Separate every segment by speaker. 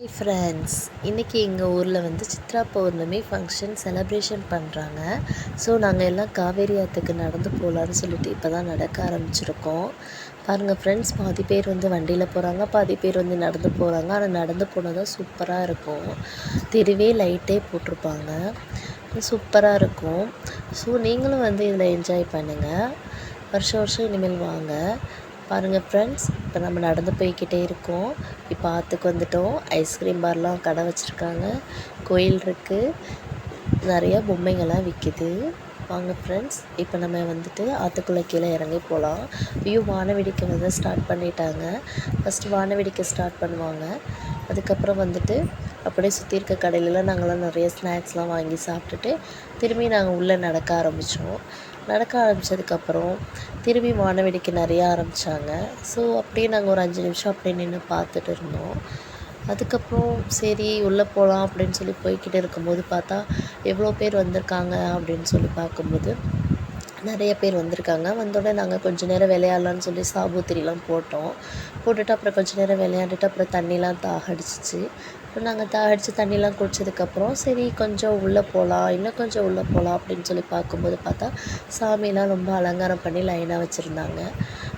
Speaker 1: Hi friends, இன்றைக்கி எங்கள் ஊரில் வந்து சித்ரா பௌர்ணமி ஃபங்க்ஷன் செலப்ரேஷன் பண்ணுறாங்க. ஸோ நாங்கள் எல்லாம் காவேரி ஆற்றுக்கு நடந்து போகலான்னு சொல்லிட்டு இப்போ தான் நடக்க ஆரம்பிச்சிருக்கோம். பாருங்கள் ஃப்ரெண்ட்ஸ், பாதி பேர் வந்து வண்டியில் போகிறாங்க, பாதி பேர் வந்து நடந்து போகிறாங்க. ஆனால் நடந்து போனால் தான் சூப்பராக இருக்கும். தெருவே லைட்டே போட்டிருப்பாங்க, சூப்பராக இருக்கும். ஸோ நீங்களும் வந்து இதில் என்ஜாய் பண்ணுங்கள். வருஷம் வருஷம் இனிமேல் வாங்க. பாருங்கள் ஃப்ரெண்ட்ஸ், இப்போ நம்ம நடந்து போய்கிட்டே இருக்கோம். இப்போ ஆற்றுக்கு வந்துட்டோம். ஐஸ்கிரீம் பார்லாம் கடை வச்சுருக்காங்க, கோயில் இருக்குது, நிறையா பொம்மைங்கள்லாம் விற்கிது. வாங்க ஃப்ரெண்ட்ஸ், இப்போ நம்ம வந்துட்டு ஆற்றுக்குள்ளே கீழே இறங்கி போகலாம். ஐயோ, வான வெடிக்கை வந்து ஸ்டார்ட் பண்ணிட்டாங்க. ஃபஸ்ட்டு வான வெடிக்கை ஸ்டார்ட் பண்ணுவாங்க. அதுக்கப்புறம் வந்துட்டு அப்படியே சுற்றி இருக்க கடையிலலாம் நாங்கள்லாம் நிறைய ஸ்நாக்ஸ்லாம் வாங்கி சாப்பிட்டுட்டு திரும்பி நாங்கள் உள்ளே நடக்க ஆரம்பித்தோம். நடக்க ஆரம்பித்ததுக்கப்புறம் திரும்பி வான வெடிக்கை நிறையா ஆரம்பித்தாங்க. ஸோ அப்படியே நாங்கள் ஒரு 5 நிமிஷம் அப்படியே நின்று பார்த்துட்டு இருந்தோம். அதுக்கப்புறம் சரி உள்ளே போகலாம் அப்படின்னு சொல்லி போய்கிட்டு இருக்கும்போது பார்த்தா எவ்வளோ பேர் வந்திருக்காங்க அப்படின்னு சொல்லி பார்க்கும்போது நிறைய பேர் வந்திருக்காங்க. வந்தோடனே நாங்கள் கொஞ்சம் நேரம் விளையாடலான்னு சொல்லி சாபூத்திரிலாம் போட்டுட்டு அப்புறம் கொஞ்சம் நேரம் விளையாண்டுட்டு அப்புறம் தண்ணிலாம் அடிச்சிச்சு. அப்புறம் நாங்கள் அடித்து தண்ணிலாம் குடித்ததுக்கப்புறம் சரி கொஞ்சம் உள்ளே போகலாம், இன்னும் கொஞ்சம் உள்ளே போகலாம் அப்படின்னு சொல்லி பார்க்கும்போது பார்த்தா சாமியெல்லாம் ரொம்ப அலங்காரம் பண்ணி லைனாக வச்சுருந்தாங்க.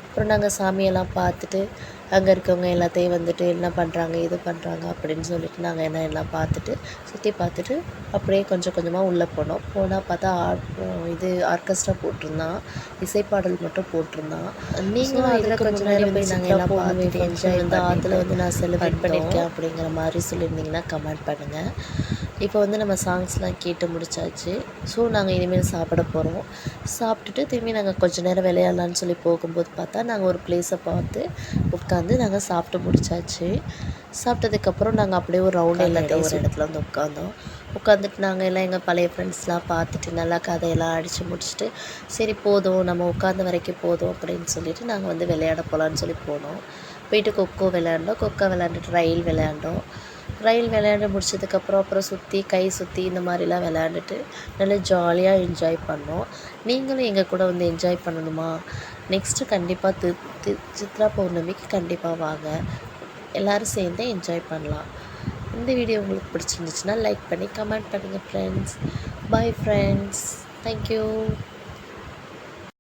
Speaker 1: அப்புறம் நாங்கள் சாமியெல்லாம் பார்த்துட்டு அங்கே இருக்கவங்க எல்லாத்தையும் வந்துட்டு என்ன பண்ணுறாங்க இது பண்ணுறாங்க அப்படின்னு சொல்லிட்டு நாங்கள் எல்லாம் பார்த்துட்டு சுற்றி பார்த்துட்டு அப்படியே கொஞ்சம் கொஞ்சமாக உள்ளே போனால் பார்த்தா இது ஆர்கெஸ்ட்ரா போட்டிருந்தான், இசைப்பாடல் மட்டும் போட்டிருந்தான். நீங்களும் அதில் கொஞ்சம் நேரம் போய் நாங்கள் எல்லாம் பார்த்துட்டு என்ஜாய் வந்து ஆற்றுல வந்து நான் செலிப்ரேட் பண்ணியிருக்கேன் அப்படிங்கிற மாதிரி சொல்லியிருந்தீங்கன்னா கமெண்ட் பண்ணுங்கள். இப்போ வந்து நம்ம சாங்ஸ்லாம் கேட்டு முடிச்சாச்சு. ஸோ நாங்கள் இனிமேல் சாப்பிட போகிறோம். சாப்பிட்டுட்டு திரும்பி நாங்கள் கொஞ்சம் நேரம் விளையாடலான்னு சொல்லி போகும்போது பார்த்தா நாங்கள் ஒரு பிளேஸை பார்த்து உட்காந்து நாங்கள் சாப்பிட்டு முடிச்சாச்சு. சாப்பிட்டதுக்கப்புறம் நாங்கள் அப்படியே ஒரு ரவுண்ட் எல்லாத்தையும் ஒரு இடத்துல வந்து உட்காந்துட்டு நாங்கள் எல்லாம் எங்கள் பழைய ஃப்ரெண்ட்ஸ்லாம் பார்த்துட்டு நல்லா கதையெல்லாம் அடித்து முடிச்சுட்டு சரி போதும், நம்ம உட்காந்த வரைக்கும் போதும் அப்படின்னு சொல்லிட்டு நாங்கள் வந்து விளையாட போகலான்னு சொல்லி போனோம். போயிட்டு கொக்கோ விளையாண்டுட்டு ரயில் விளையாண்டு முடிச்சதுக்கப்புறம் அப்புறம் கை சுற்றி இந்த மாதிரிலாம் விளையாண்டுட்டு நல்லா ஜாலியாக என்ஜாய் பண்ணோம். நீங்களும் எங்கள் கூட வந்து என்ஜாய் பண்ணணுமா? நெக்ஸ்ட்டு கண்டிப்பாக சித்ரா பௌர்ணமிக்கு கண்டிப்பாக வாங்க, எல்லோரும் சேர்ந்து என்ஜாய் பண்ணலாம். இந்த வீடியோ உங்களுக்கு பிடிச்சிருந்துச்சுன்னா லைக் பண்ணி கமெண்ட் பண்ணுங்கள் ஃப்ரெண்ட்ஸ். Bye friends, thank you.